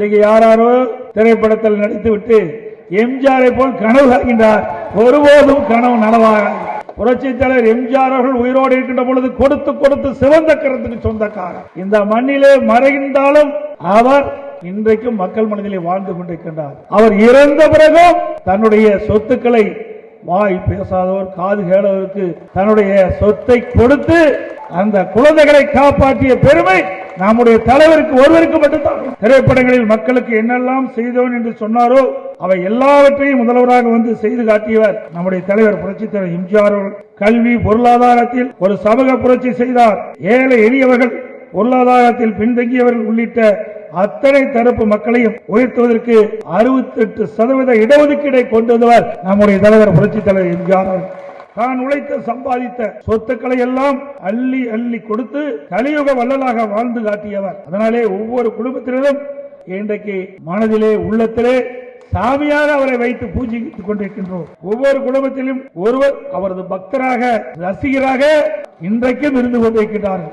இன்றைக்கு யாரோ திரைப்படத்தில் நடித்துவிட்டு எம்ஜிஆரை போல் கனவு காண்கின்றார். ஒருபோதும் கனவு நனவாக. புரட்சி தலைவர் எம்ஜிஆர் அவர்கள் உயிரோடு இருக்கின்ற பொழுது கொடுத்து கொடுத்து சிவந்த கரத்துக்கு சொந்தக்காரர். இந்த மண்ணிலே மறைந்தாலும் அவர் இன்றைக்கும் மக்கள் மனதிலே வாழ்ந்து கொண்டிருக்கின்றார். அவர் இறந்த பிறகும் தன்னுடைய சொத்துக்களை வாய் பேசாதவர் காது கேளவருக்கு தன்னுடைய சொத்தை கொடுத்து அந்த குழந்தைகளை காப்பாற்றிய பெருமை நம்முடைய தலைவருக்கு ஒருவருக்கு மட்டும்தான். திரைப்படங்களில் மக்களுக்கு என்னெல்லாம் செய்தோம் என்று சொன்னாரோ அவை எல்லாவற்றையும் முதல்வராக வந்து செய்து காட்டியவர் நம்முடைய தலைவர் புரட்சி தலைவர் எம்ஜிஆர் அவர்கள். கல்வி பொருளாதாரத்தில் ஒரு சமூக புரட்சி செய்தார். ஏழை எளியவர்கள் பொருளாதாரத்தில் பின்தங்கியவர்கள் உள்ளிட்ட அத்தனை தரப்பு மக்களையும் உயர்த்துவதற்கு 68% இடஒதுக்கீடை கொண்டு வந்தவர் நம்முடைய தலைவர் புரட்சி தலைவர் எம்ஜிஆர் அவர்கள். தான் உழைத்து சம்பாதித்த சொத்துக்களை எல்லாம் அள்ளி அள்ளி கொடுத்து கலியுக வள்ளலாக வாழ்ந்து காட்டியவர். அதனாலே ஒவ்வொரு குடும்பத்தினரும் இன்றைக்கு மனதிலே உள்ளத்திலே சாமியாக அவரை வைத்து பூஜித்துக் கொண்டிருக்கின்றோம். ஒவ்வொரு குடும்பத்திலும் ஒருவர் அவரது பக்தராக ரசிகராக இன்றைக்கும் இருந்து கொண்டிருக்கிறார்கள்.